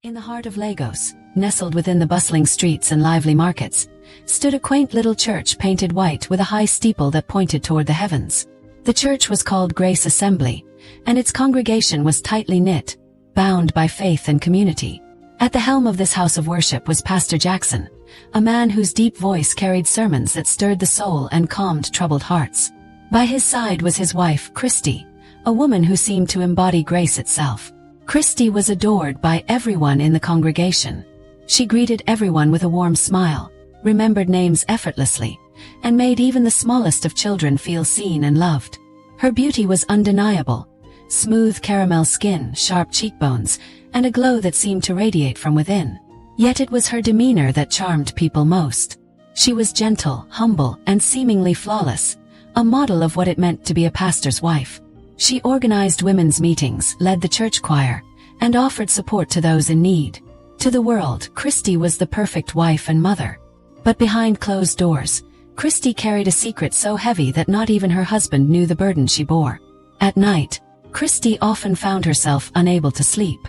In the heart of Lagos, nestled within the bustling streets and lively markets, stood a quaint little church painted white with a high steeple that pointed toward the heavens. The church was called Grace Assembly, and its congregation was tightly knit, bound by faith and community. At the helm of this house of worship was Pastor Jackson, a man whose deep voice carried sermons that stirred the soul and calmed troubled hearts. By his side was his wife, Christy, a woman who seemed to embody grace itself. Christy was adored by everyone in the congregation. She greeted everyone with a warm smile, remembered names effortlessly, and made even the smallest of children feel seen and loved. Her beauty was undeniable: smooth caramel skin, sharp cheekbones, and a glow that seemed to radiate from within. Yet it was her demeanor that charmed people most. She was gentle, humble, and seemingly flawless, a model of what it meant to be a pastor's wife. She organized women's meetings, led the church choir, and offered support to those in need. To the world, Christy was the perfect wife and mother. But behind closed doors, Christy carried a secret so heavy that not even her husband knew the burden she bore. At night, Christy often found herself unable to sleep.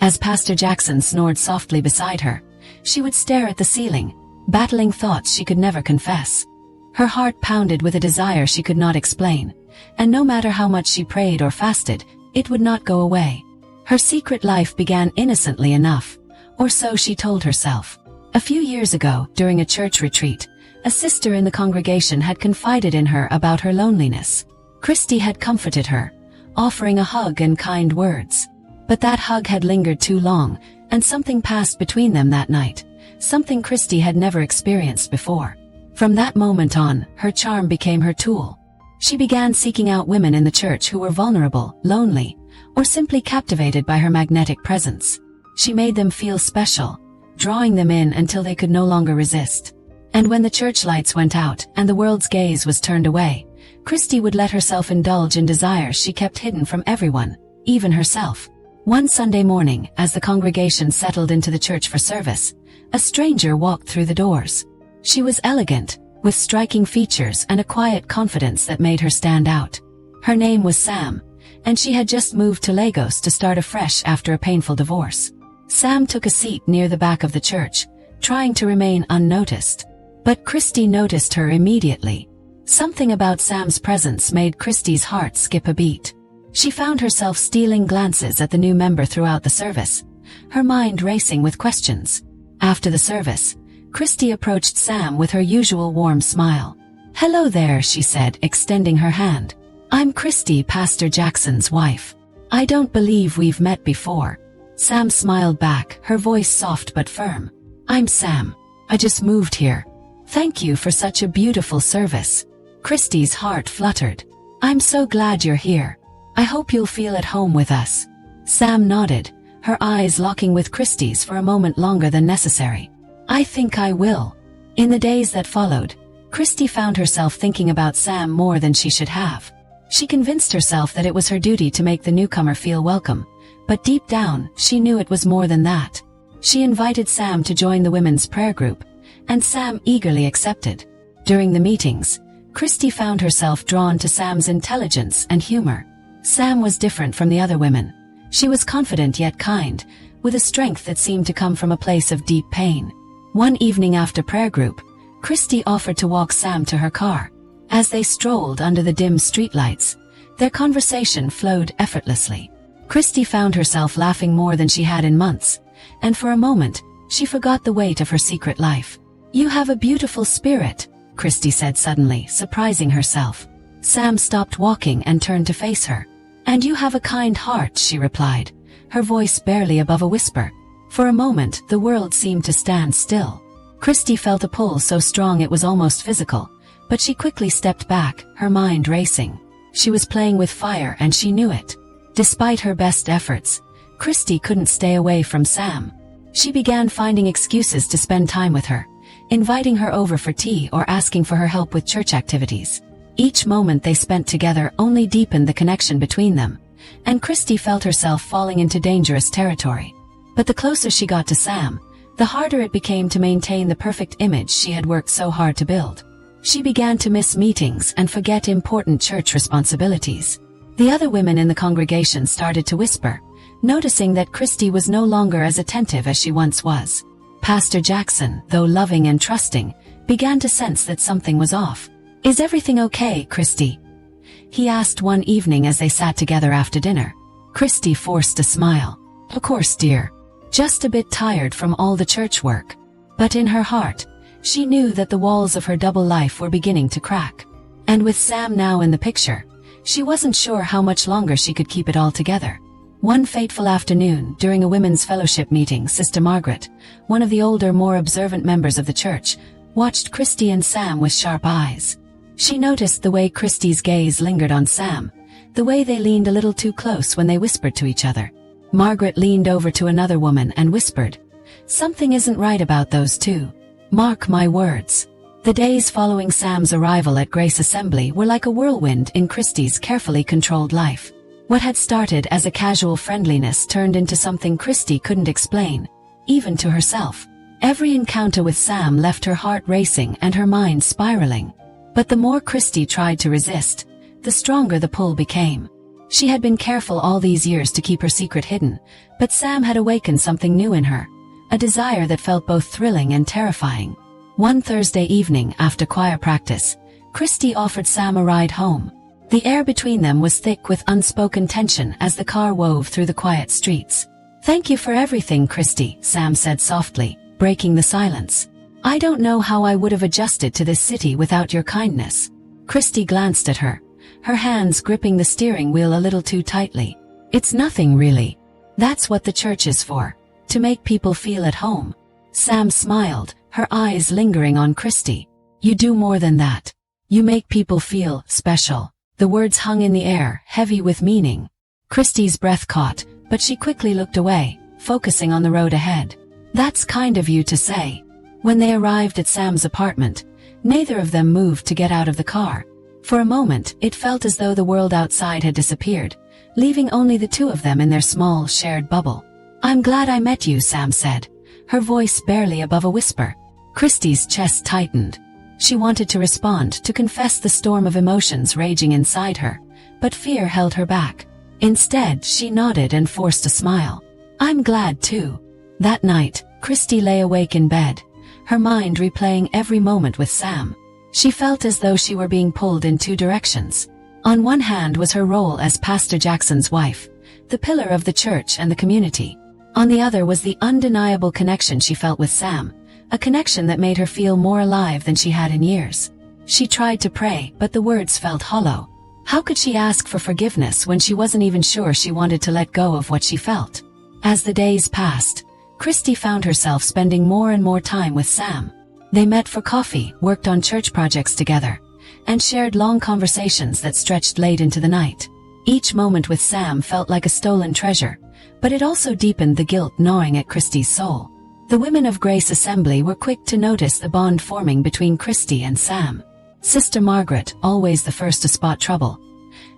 As Pastor Jackson snored softly beside her, she would stare at the ceiling, battling thoughts she could never confess. Her heart pounded with a desire she could not explain, and no matter how much she prayed or fasted, it would not go away. Her secret life began innocently enough, or so she told herself. A few years ago, during a church retreat, a sister in the congregation had confided in her about her loneliness. Christy had comforted her, offering a hug and kind words. But that hug had lingered too long, and something passed between them that night, something Christy had never experienced before. From that moment on, her charm became her tool. She began seeking out women in the church who were vulnerable, lonely, or simply captivated by her magnetic presence. She made them feel special, drawing them in until they could no longer resist. And when the church lights went out and the world's gaze was turned away, Christy would let herself indulge in desires she kept hidden from everyone, even herself. One Sunday morning, as the congregation settled into the church for service, a stranger walked through the doors. She was elegant, with striking features and a quiet confidence that made her stand out. Her name was Sam, and she had just moved to Lagos to start afresh after a painful divorce. Sam took a seat near the back of the church, trying to remain unnoticed. But Christy noticed her immediately. Something about Sam's presence made Christy's heart skip a beat. She found herself stealing glances at the new member throughout the service, her mind racing with questions. After the service, Christy approached Sam with her usual warm smile. "Hello there," she said, extending her hand. "I'm Christy, Pastor Jackson's wife. I don't believe we've met before." Sam smiled back, her voice soft but firm. "I'm Sam. I just moved here. Thank you for such a beautiful service." Christy's heart fluttered. "I'm so glad you're here. I hope you'll feel at home with us." Sam nodded, her eyes locking with Christy's for a moment longer than necessary. "I think I will." In the days that followed, Christy found herself thinking about Sam more than she should have. She convinced herself that it was her duty to make the newcomer feel welcome, but deep down, she knew it was more than that. She invited Sam to join the women's prayer group, and Sam eagerly accepted. During the meetings, Christy found herself drawn to Sam's intelligence and humor. Sam was different from the other women. She was confident yet kind, with a strength that seemed to come from a place of deep pain. One evening after prayer group, Christy offered to walk Sam to her car. As they strolled under the dim streetlights, their conversation flowed effortlessly. Christy found herself laughing more than she had in months, and for a moment, she forgot the weight of her secret life. "You have a beautiful spirit," Christy said suddenly, surprising herself. Sam stopped walking and turned to face her. "And you have a kind heart," she replied, her voice barely above a whisper. For a moment, the world seemed to stand still. Christy felt a pull so strong it was almost physical, but she quickly stepped back, her mind racing. She was playing with fire and she knew it. Despite her best efforts, Christy couldn't stay away from Sam. She began finding excuses to spend time with her, inviting her over for tea or asking for her help with church activities. Each moment they spent together only deepened the connection between them, and Christy felt herself falling into dangerous territory. But the closer she got to Sam, the harder it became to maintain the perfect image she had worked so hard to build. She began to miss meetings and forget important church responsibilities. The other women in the congregation started to whisper, noticing that Christy was no longer as attentive as she once was. Pastor Jackson, though loving and trusting, began to sense that something was off. "Is everything okay, Christy?" he asked one evening as they sat together after dinner. Christy forced a smile. "Of course, dear. Just a bit tired from all the church work." But in her heart, she knew that the walls of her double life were beginning to crack. And with Sam now in the picture, she wasn't sure how much longer she could keep it all together. One fateful afternoon, during a women's fellowship meeting, Sister Margaret, one of the older, more observant members of the church, watched Christy and Sam with sharp eyes. She noticed the way Christy's gaze lingered on Sam, the way they leaned a little too close when they whispered to each other. Margaret leaned over to another woman and whispered, "Something isn't right about those two. Mark my words." The days following Sam's arrival at Grace Assembly were like a whirlwind in Christy's carefully controlled life. What had started as a casual friendliness turned into something Christy couldn't explain, even to herself. Every encounter with Sam left her heart racing and her mind spiraling. But the more Christy tried to resist, the stronger the pull became. She had been careful all these years to keep her secret hidden, but Sam had awakened something new in her, a desire that felt both thrilling and terrifying. One Thursday evening after choir practice, Christy offered Sam a ride home. The air between them was thick with unspoken tension as the car wove through the quiet streets. "Thank you for everything, Christy," Sam said softly, breaking the silence. "I don't know how I would have adjusted to this city without your kindness." Christy glanced at her, her hands gripping the steering wheel a little too tightly. "It's nothing really. That's what the church is for, to make people feel at home." Sam smiled, her eyes lingering on Christy. "You do more than that. You make people feel special." The words hung in the air, heavy with meaning. Christy's breath caught, but she quickly looked away, focusing on the road ahead. "That's kind of you to say." When they arrived at Sam's apartment, neither of them moved to get out of the car. For a moment, it felt as though the world outside had disappeared, leaving only the two of them in their small, shared bubble. "I'm glad I met you," Sam said, her voice barely above a whisper. Christy's chest tightened. She wanted to respond, to confess the storm of emotions raging inside her, but fear held her back. Instead, she nodded and forced a smile. "I'm glad too." That night, Christy lay awake in bed, her mind replaying every moment with Sam. She felt as though she were being pulled in two directions. On one hand was her role as Pastor Jackson's wife, the pillar of the church and the community. On the other was the undeniable connection she felt with Sam, a connection that made her feel more alive than she had in years. She tried to pray, but the words felt hollow. How could she ask for forgiveness when she wasn't even sure she wanted to let go of what she felt? As the days passed, Christy found herself spending more and more time with Sam. They met for coffee, worked on church projects together, and shared long conversations that stretched late into the night. Each moment with Sam felt like a stolen treasure, but it also deepened the guilt gnawing at Christy's soul. The women of Grace Assembly were quick to notice the bond forming between Christy and Sam. Sister Margaret, always the first to spot trouble,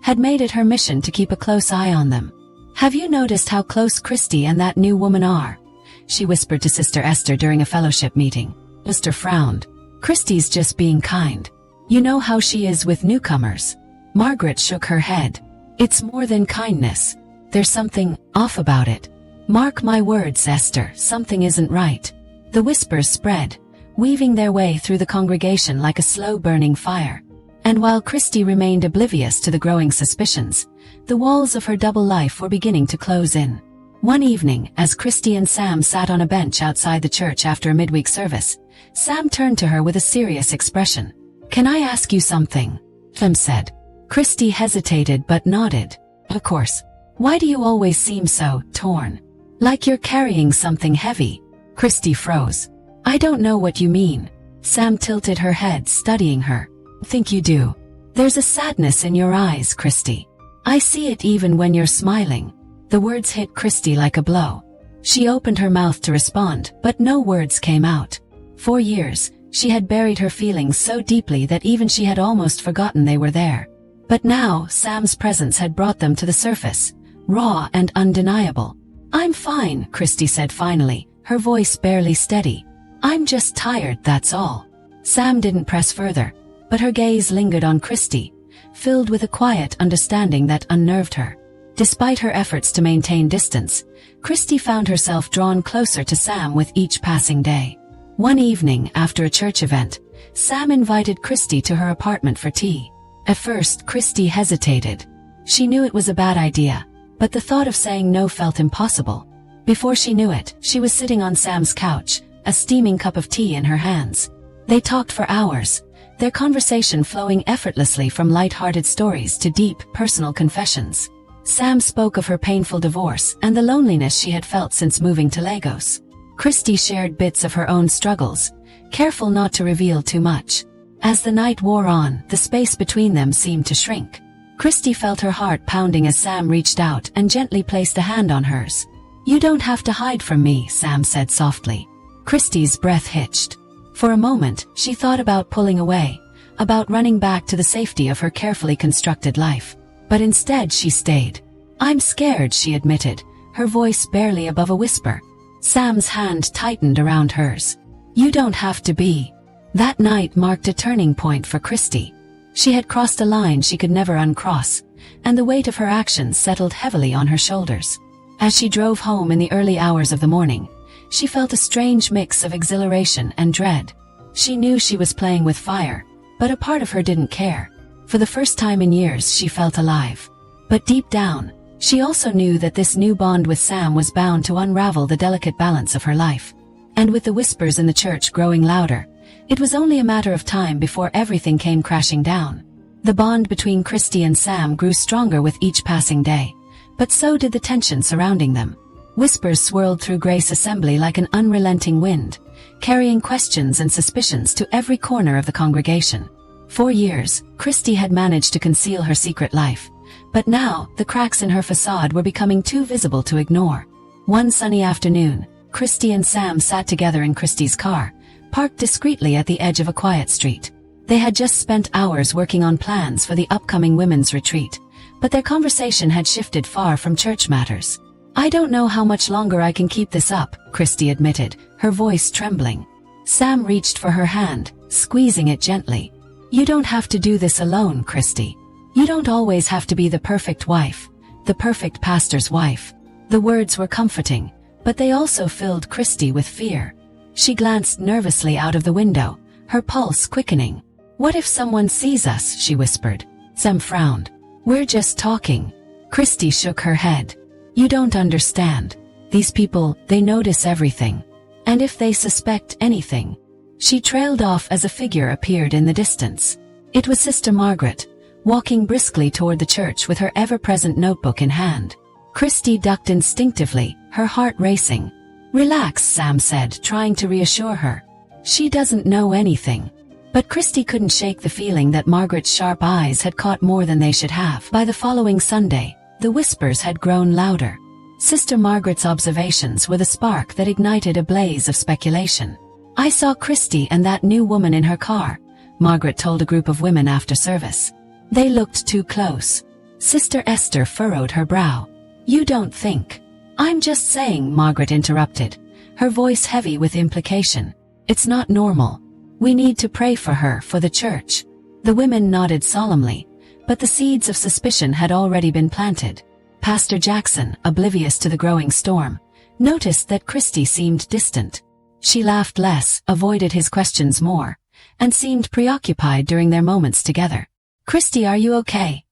had made it her mission to keep a close eye on them. "Have you noticed how close Christy and that new woman are?" she whispered to Sister Esther during a fellowship meeting. Esther frowned. "Christy's just being kind. You know how she is with newcomers." Margaret shook her head. "It's more than kindness. There's something off about it. Mark my words, Esther, something isn't right." The whispers spread, weaving their way through the congregation like a slow-burning fire. And while Christy remained oblivious to the growing suspicions, the walls of her double life were beginning to close in. One evening, as Christy and Sam sat on a bench outside the church after a midweek service, Sam turned to her with a serious expression. "Can I ask you something?" Sam said. Christy hesitated but nodded. "Of course. Why do you always seem so torn? Like you're carrying something heavy?" Christy froze. "I don't know what you mean." Sam tilted her head, studying her. "Think you do. There's a sadness in your eyes, Christy. I see it even when you're smiling." The words hit Christy like a blow. She opened her mouth to respond, but no words came out. For years, she had buried her feelings so deeply that even she had almost forgotten they were there. But now, Sam's presence had brought them to the surface, raw and undeniable. "I'm fine," Christy said finally, her voice barely steady. "I'm just tired, that's all." Sam didn't press further, but her gaze lingered on Christy, filled with a quiet understanding that unnerved her. Despite her efforts to maintain distance, Christy found herself drawn closer to Sam with each passing day. One evening, after a church event, Sam invited Christy to her apartment for tea. At first, Christy hesitated. She knew it was a bad idea, but the thought of saying no felt impossible. Before she knew it, she was sitting on Sam's couch, a steaming cup of tea in her hands. They talked for hours, their conversation flowing effortlessly from light-hearted stories to deep, personal confessions. Sam spoke of her painful divorce and the loneliness she had felt since moving to Lagos. Christy shared bits of her own struggles, careful not to reveal too much. As the night wore on, the space between them seemed to shrink. Christy felt her heart pounding as Sam reached out and gently placed a hand on hers. "You don't have to hide from me," Sam said softly. Christy's breath hitched. For a moment, she thought about pulling away, about running back to the safety of her carefully constructed life. But instead she stayed. "I'm scared," she admitted, her voice barely above a whisper. Sam's hand tightened around hers. "You don't have to be." That night marked a turning point for Christy. She had crossed a line she could never uncross, and the weight of her actions settled heavily on her shoulders. As she drove home in the early hours of the morning, she felt a strange mix of exhilaration and dread. She knew she was playing with fire, but a part of her didn't care. For the first time in years, she felt alive. But deep down, she also knew that this new bond with Sam was bound to unravel the delicate balance of her life. And with the whispers in the church growing louder, it was only a matter of time before everything came crashing down. The bond between Christy and Sam grew stronger with each passing day, but so did the tension surrounding them. Whispers swirled through Grace Assembly like an unrelenting wind, carrying questions and suspicions to every corner of the congregation. For years, Christy had managed to conceal her secret life, but now the cracks in her facade were becoming too visible to ignore. One sunny afternoon, Christy and Sam sat together in Christy's car, parked discreetly at the edge of a quiet street. They had just spent hours working on plans for the upcoming women's retreat, but their conversation had shifted far from church matters. "I don't know how much longer I can keep this up," Christy admitted, her voice trembling. Sam reached for her hand, squeezing it gently. "You don't have to do this alone, Christy. You don't always have to be the perfect wife, the perfect pastor's wife." The words were comforting, but they also filled Christy with fear. She glanced nervously out of the window, her pulse quickening. "What if someone sees us?" she whispered. Sam frowned. "We're just talking." Christy shook her head. "You don't understand. These people, they notice everything. And if they suspect anything..." She trailed off as a figure appeared in the distance. It was Sister Margaret, walking briskly toward the church with her ever-present notebook in hand. Christy ducked instinctively, her heart racing. "Relax," Sam said, trying to reassure her. "She doesn't know anything." But Christy couldn't shake the feeling that Margaret's sharp eyes had caught more than they should have. By the following Sunday, the whispers had grown louder. Sister Margaret's observations were the spark that ignited a blaze of speculation. "I saw Christy and that new woman in her car," Margaret told a group of women after service. "They looked too close." Sister Esther furrowed her brow. "You don't think..." "I'm just saying," Margaret interrupted, her voice heavy with implication. "It's not normal. We need to pray for her, for the church." The women nodded solemnly, but the seeds of suspicion had already been planted. Pastor Jackson, oblivious to the growing storm, noticed that Christy seemed distant. She laughed less, avoided his questions more, and seemed preoccupied during their moments together. "Christy, are you okay?"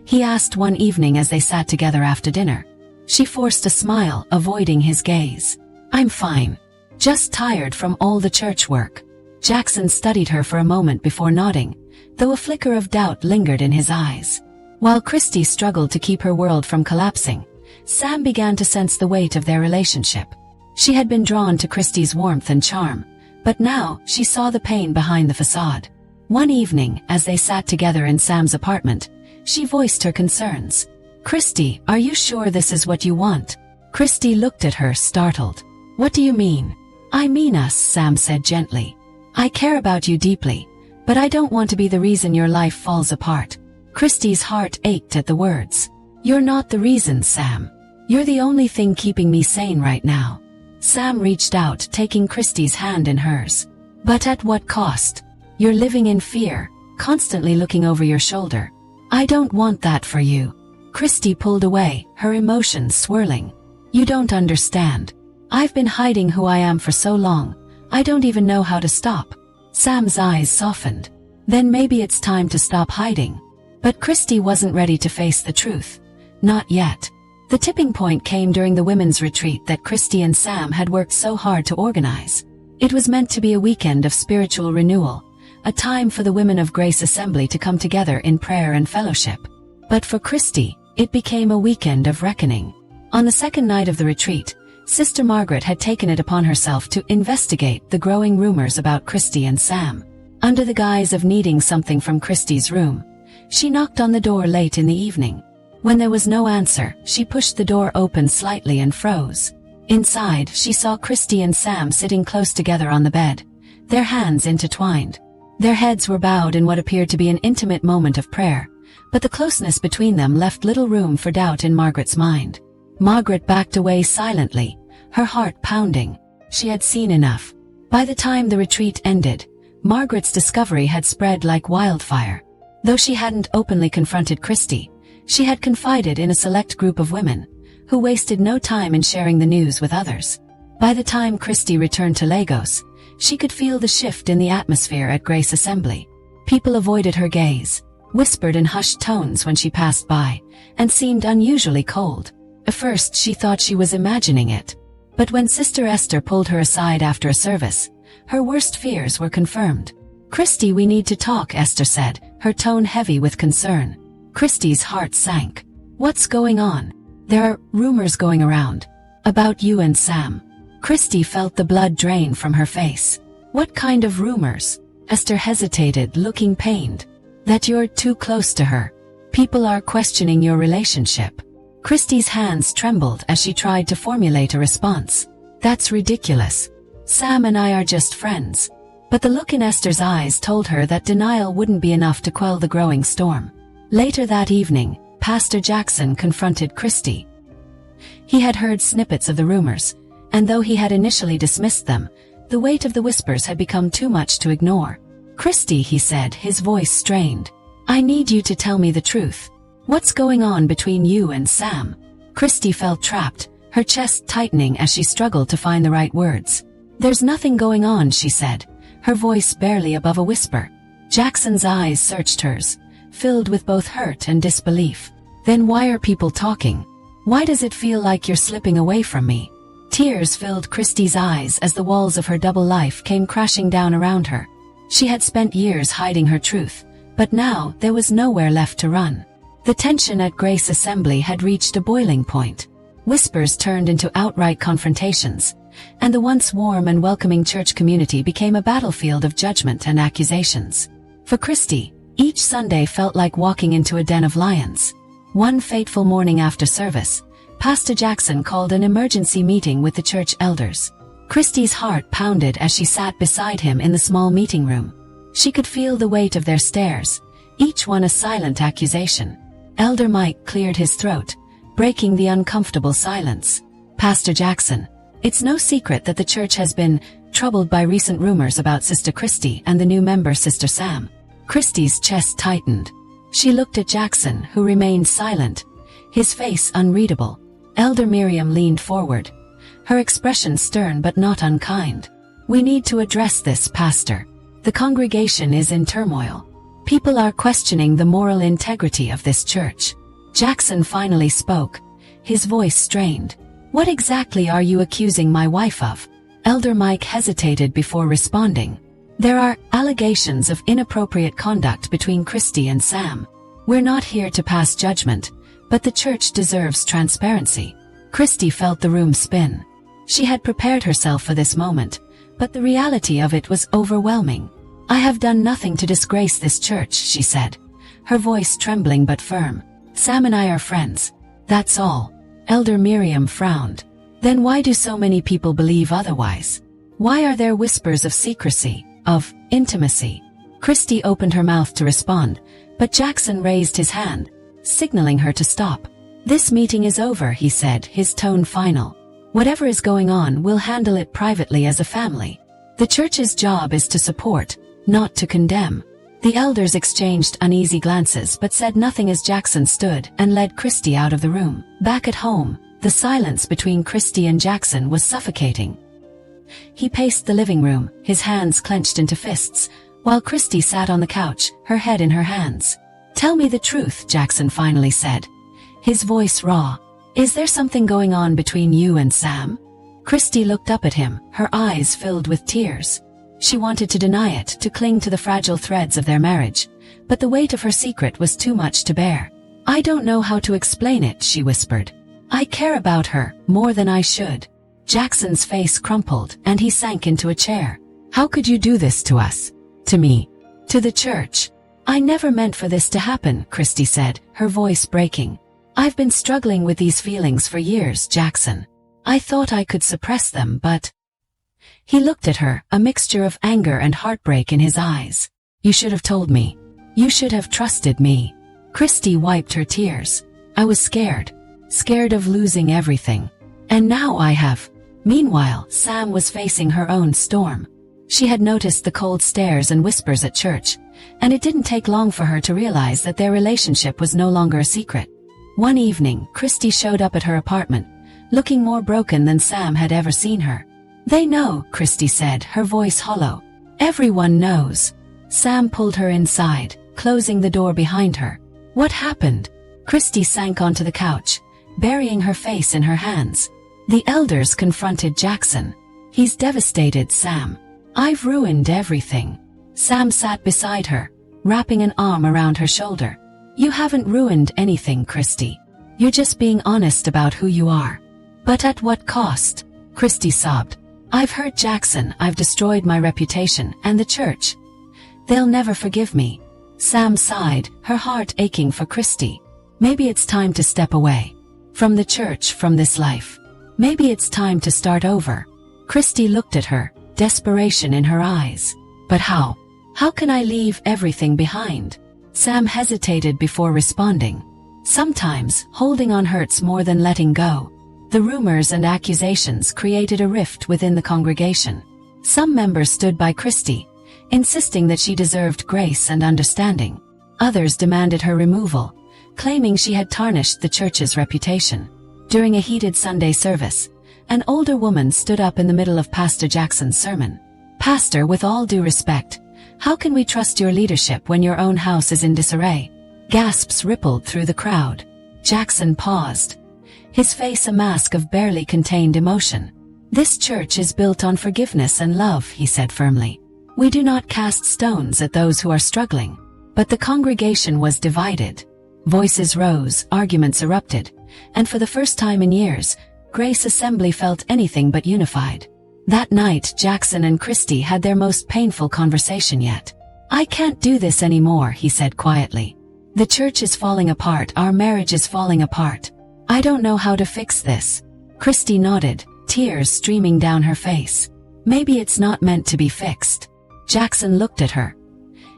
he asked one evening as they sat together after dinner. She forced a smile, avoiding his gaze. "I'm fine. Just tired from all the church work." Jackson studied her for a moment before nodding, though a flicker of doubt lingered in his eyes. While Christy struggled to keep her world from collapsing, Sam began to sense the weight of their relationship. She had been drawn to Christy's warmth and charm, but now she saw the pain behind the facade. One evening, as they sat together in Sam's apartment, she voiced her concerns. "Christy, are you sure this is what you want?" Christy looked at her, startled. "What do you mean?" "I mean us," Sam said gently. "I care about you deeply, but I don't want to be the reason your life falls apart." Christy's heart ached at the words. "You're not the reason, Sam. You're the only thing keeping me sane right now." Sam reached out, taking Christy's hand in hers. "But at what cost? You're living in fear, constantly looking over your shoulder. I don't want that for you." Christy pulled away, her emotions swirling. You don't understand. I've been hiding who I am for so long, I don't even know how to stop. Sam's eyes softened. Then maybe it's time to stop hiding. But Christy wasn't ready to face the truth. Not yet. The tipping point came during the women's retreat that Christy and Sam had worked so hard to organize. It was meant to be a weekend of spiritual renewal, a time for the women of Grace Assembly to come together in prayer and fellowship. But for Christy, it became a weekend of reckoning. On the second night of the retreat, Sister Margaret had taken it upon herself to investigate the growing rumors about Christy and Sam. Under the guise of needing something from Christy's room, she knocked on the door late in the evening. When there was no answer, she pushed the door open slightly and froze. Inside, she saw Christy and Sam sitting close together on the bed, their hands intertwined. Their heads were bowed in what appeared to be an intimate moment of prayer, but the closeness between them left little room for doubt in Margaret's mind. Margaret backed away silently, her heart pounding. She had seen enough. By the time the retreat ended, Margaret's discovery had spread like wildfire. Though she hadn't openly confronted Christy, she had confided in a select group of women, who wasted no time in sharing the news with others. By the time Christy returned to Lagos, she could feel the shift in the atmosphere at Grace Assembly. People avoided her gaze, whispered in hushed tones when she passed by, and seemed unusually cold. At first she thought she was imagining it. But when Sister Esther pulled her aside after a service, her worst fears were confirmed. Christy, we need to talk, Esther said, her tone heavy with concern. Christy's heart sank. What's going on? There are rumors going around. About you and Sam. Christy felt the blood drain from her face. What kind of rumors? Esther hesitated, looking pained. That you're too close to her. People are questioning your relationship. Christy's hands trembled as she tried to formulate a response. That's ridiculous. Sam and I are just friends. But the look in Esther's eyes told her that denial wouldn't be enough to quell the growing storm. Later that evening, Pastor Jackson confronted Christy. He had heard snippets of the rumors, and though he had initially dismissed them, the weight of the whispers had become too much to ignore. Christy, he said, his voice strained. I need you to tell me the truth. What's going on between you and Sam? Christy felt trapped, her chest tightening as she struggled to find the right words. There's nothing going on, she said, her voice barely above a whisper. Jackson's eyes searched hers, filled with both hurt and disbelief. Then why are people talking? Why does it feel like you're slipping away from me? Tears filled Christy's eyes as the walls of her double life came crashing down around her. She had spent years hiding her truth, but now there was nowhere left to run. The tension at Grace Assembly had reached a boiling point. Whispers turned into outright confrontations, and the once warm and welcoming church community became a battlefield of judgment and accusations. For Christy, each Sunday felt like walking into a den of lions. One fateful morning after service, Pastor Jackson called an emergency meeting with the church elders. Christy's heart pounded as she sat beside him in the small meeting room. She could feel the weight of their stares, each one a silent accusation. Elder Mike cleared his throat, breaking the uncomfortable silence. Pastor Jackson, it's no secret that the church has been troubled by recent rumors about Sister Christy and the new member Sister Sam. Christy's chest tightened. She looked at Jackson, who remained silent, his face unreadable. Elder Miriam leaned forward, her expression stern but not unkind. We need to address this, Pastor. The congregation is in turmoil. People are questioning the moral integrity of this church. Jackson finally spoke, his voice strained. What exactly are you accusing my wife of? Elder Mike hesitated before responding. There are allegations of inappropriate conduct between Christy and Sam. We're not here to pass judgment, but the church deserves transparency. Christy felt the room spin. She had prepared herself for this moment, but the reality of it was overwhelming. I have done nothing to disgrace this church, she said, her voice trembling but firm. Sam and I are friends. That's all. Elder Miriam frowned. Then why do so many people believe otherwise? Why are there whispers of secrecy, of intimacy? Christy opened her mouth to respond, but Jackson raised his hand, signaling her to stop. This meeting is over, he said, his tone final. Whatever is going on, we'll handle it privately as a family. The church's job is to support, not to condemn. The elders exchanged uneasy glances but said nothing as Jackson stood and led Christy out of the room. Back at home, the silence between Christy and Jackson was suffocating. He paced the living room, his hands clenched into fists, while Christy sat on the couch, her head in her hands. "Tell me the truth," Jackson finally said, his voice raw. "Is there something going on between you and Sam?" Christy looked up at him, her eyes filled with tears. She wanted to deny it, to cling to the fragile threads of their marriage, but the weight of her secret was too much to bear. "I don't know how to explain it," she whispered. "I care about her, more than I should." Jackson's face crumpled, and he sank into a chair. "How could you do this to us? To me? To the church? I never meant for this to happen," Christy said, her voice breaking. "I've been struggling with these feelings for years, Jackson. I thought I could suppress them, but—" He looked at her, a mixture of anger and heartbreak in his eyes. "You should have told me. You should have trusted me." Christy wiped her tears. "I was scared. Scared of losing everything. And now I have." Meanwhile, Sam was facing her own storm. She had noticed the cold stares and whispers at church, and it didn't take long for her to realize that their relationship was no longer a secret. One evening, Christy showed up at her apartment, looking more broken than Sam had ever seen her. "They know," Christy said, her voice hollow. "Everyone knows." Sam pulled her inside, closing the door behind her. "What happened?" Christy sank onto the couch, burying her face in her hands. The elders confronted Jackson. "He's devastated, Sam. I've ruined everything." Sam sat beside her, wrapping an arm around her shoulder. "You haven't ruined anything, Christy. You're just being honest about who you are." "But at what cost?" Christy sobbed. "I've hurt Jackson, I've destroyed my reputation, and the church. They'll never forgive me." Sam sighed, her heart aching for Christy. "Maybe it's time to step away. From the church, from this life. Maybe it's time to start over." Christy looked at her, desperation in her eyes. "But how? How can I leave everything behind?" Sam hesitated before responding. "Sometimes, holding on hurts more than letting go." The rumors and accusations created a rift within the congregation. Some members stood by Christy, insisting that she deserved grace and understanding. Others demanded her removal, claiming she had tarnished the church's reputation. During a heated Sunday service, an older woman stood up in the middle of Pastor Jackson's sermon. "Pastor, with all due respect, how can we trust your leadership when your own house is in disarray?" Gasps rippled through the crowd. Jackson paused, his face a mask of barely contained emotion. "This church is built on forgiveness and love," he said firmly. "We do not cast stones at those who are struggling." But the congregation was divided. Voices rose, arguments erupted, and for the first time in years, Grace Assembly felt anything but unified. That night, Jackson and Christy had their most painful conversation yet. "I can't do this anymore," he said quietly. "The church is falling apart, our marriage is falling apart. I don't know how to fix this." Christy nodded, tears streaming down her face. "Maybe it's not meant to be fixed." Jackson looked at her,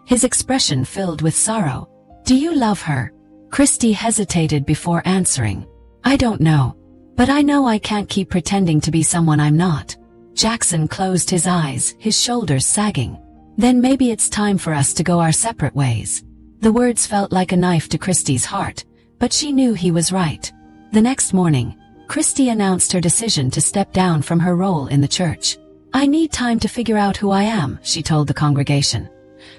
his expression filled with sorrow. "Do you love her?" Christy hesitated before answering. "I don't know. But I know I can't keep pretending to be someone I'm not." Jackson closed his eyes, his shoulders sagging. "Then maybe it's time for us to go our separate ways." The words felt like a knife to Christy's heart, but she knew he was right. The next morning, Christy announced her decision to step down from her role in the church. "I need time to figure out who I am," she told the congregation,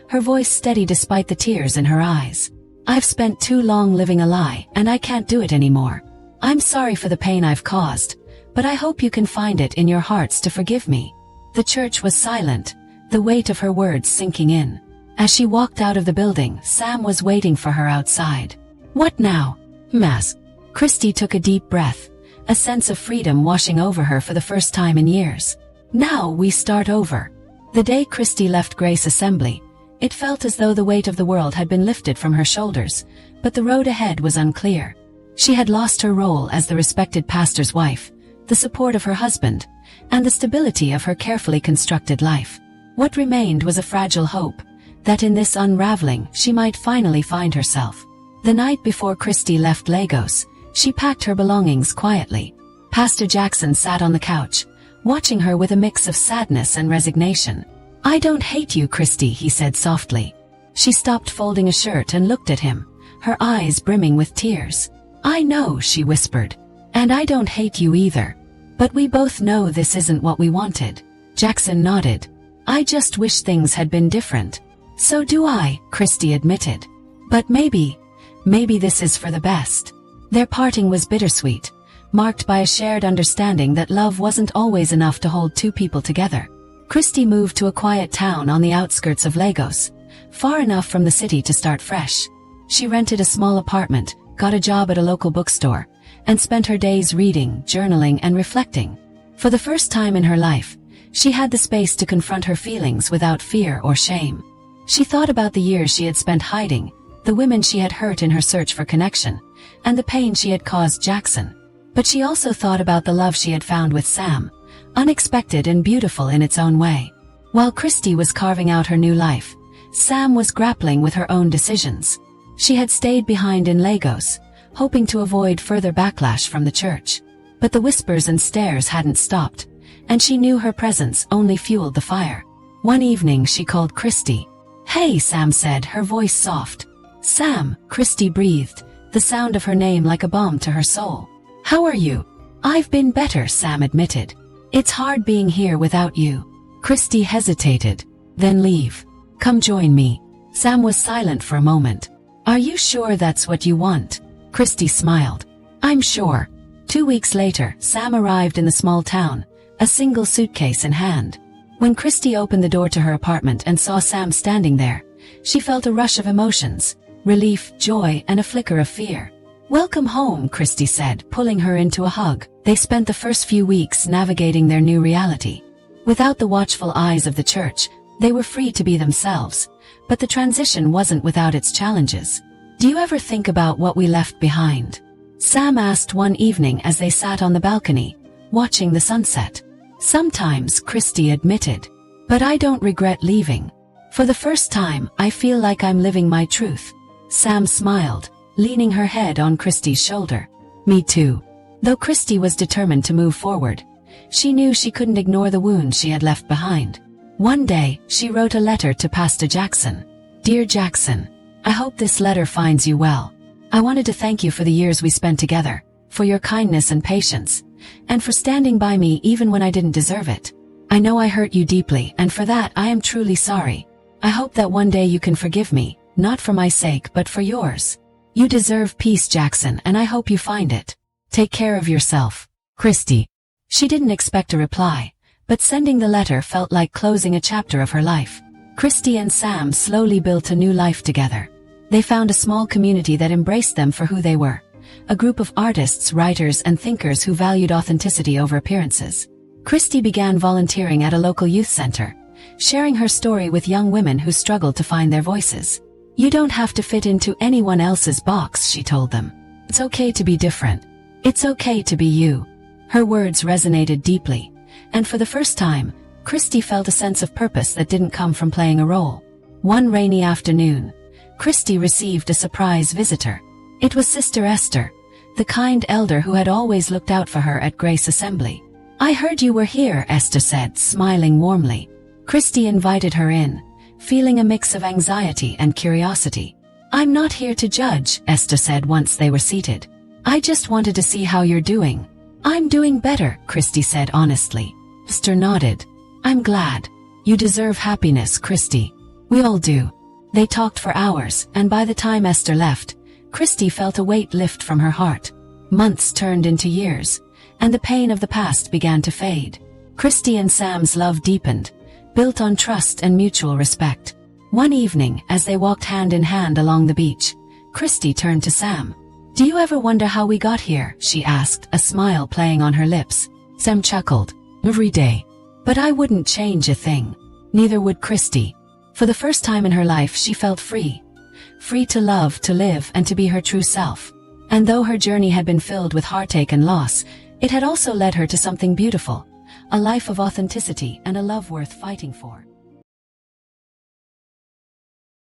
her voice steady despite the tears in her eyes. "I've spent too long living a lie, and I can't do it anymore. I'm sorry for the pain I've caused, but I hope you can find it in your hearts to forgive me." The church was silent, the weight of her words sinking in. As she walked out of the building, Sam was waiting for her outside. "What now, Mas?" Christy took a deep breath, a sense of freedom washing over her for the first time in years. "Now we start over." The day Christy left Grace Assembly, it felt as though the weight of the world had been lifted from her shoulders, but the road ahead was unclear. She had lost her role as the respected pastor's wife, the support of her husband, and the stability of her carefully constructed life. What remained was a fragile hope, that in this unraveling she might finally find herself. The night before Christy left Lagos, she packed her belongings quietly. Pastor Jackson sat on the couch, watching her with a mix of sadness and resignation. "I don't hate you, Christy," he said softly. She stopped folding a shirt and looked at him, her eyes brimming with tears. "I know," she whispered. "And I don't hate you either. But we both know this isn't what we wanted." Jackson nodded. "I just wish things had been different." "So do I," Christy admitted. "But maybe this is for the best." Their parting was bittersweet, marked by a shared understanding that love wasn't always enough to hold two people together. Christy moved to a quiet town on the outskirts of Lagos, far enough from the city to start fresh. She rented a small apartment, got a job at a local bookstore, and spent her days reading, journaling, and reflecting. For the first time in her life, she had the space to confront her feelings without fear or shame. She thought about the years she had spent hiding, the women she had hurt in her search for connection, and the pain she had caused Jackson. But she also thought about the love she had found with Sam, unexpected and beautiful in its own way. While Christy was carving out her new life, Sam was grappling with her own decisions. She had stayed behind in Lagos, hoping to avoid further backlash from the church. But the whispers and stares hadn't stopped, and she knew her presence only fueled the fire. One evening she called Christy. "Hey," Sam said, her voice soft. "Sam," Christy breathed, the sound of her name like a balm to her soul. "How are you?" "I've been better," Sam admitted. "It's hard being here without you." Christy hesitated. "Then leave. Come join me." Sam was silent for a moment. "Are you sure that's what you want?" Christy smiled. "I'm sure." 2 weeks later, Sam arrived in the small town, a single suitcase in hand. When Christy opened the door to her apartment and saw Sam standing there, she felt a rush of emotions, relief, joy, and a flicker of fear. "Welcome home," Christy said, pulling her into a hug. They spent the first few weeks navigating their new reality. Without the watchful eyes of the church, they were free to be themselves, but the transition wasn't without its challenges. "Do you ever think about what we left behind?" Sam asked one evening as they sat on the balcony, watching the sunset. "Sometimes," Christy admitted. "But I don't regret leaving. For the first time, I feel like I'm living my truth." Sam smiled, leaning her head on Christy's shoulder. "Me too." Though Christy was determined to move forward, she knew she couldn't ignore the wound she had left behind. One day, she wrote a letter to Pastor Jackson. "Dear Jackson, I hope this letter finds you well. I wanted to thank you for the years we spent together, for your kindness and patience, and for standing by me even when I didn't deserve it. I know I hurt you deeply, and for that I am truly sorry. I hope that one day you can forgive me, not for my sake but for yours. You deserve peace, Jackson, and I hope you find it. Take care of yourself. Christy." She didn't expect a reply, but sending the letter felt like closing a chapter of her life. Christy and Sam slowly built a new life together. They found a small community that embraced them for who they were, a group of artists, writers, and thinkers who valued authenticity over appearances. Christy began volunteering at a local youth center, sharing her story with young women who struggled to find their voices. "You don't have to fit into anyone else's box," she told them. "It's okay to be different. It's okay to be you." Her words resonated deeply, and for the first time, Christy felt a sense of purpose that didn't come from playing a role. One rainy afternoon, Christy received a surprise visitor. It was Sister Esther, the kind elder who had always looked out for her at Grace Assembly. "I heard you were here," Esther said, smiling warmly. Christy invited her in, feeling a mix of anxiety and curiosity. "I'm not here to judge," Esther said once they were seated. "I just wanted to see how you're doing." "I'm doing better," Christy said honestly. Esther nodded. "I'm glad. You deserve happiness, Christy. We all do." They talked for hours, and by the time Esther left, Christy felt a weight lift from her heart. Months turned into years, and the pain of the past began to fade. Christy and Sam's love deepened, built on trust and mutual respect. One evening, as they walked hand in hand along the beach, Christy turned to Sam. "Do you ever wonder how we got here?" she asked, a smile playing on her lips. Sam chuckled. "Every day. But I wouldn't change a thing." Neither would Christy. For the first time in her life she felt free. Free to love, to live, and to be her true self. And though her journey had been filled with heartache and loss, it had also led her to something beautiful, a life of authenticity and a love worth fighting for.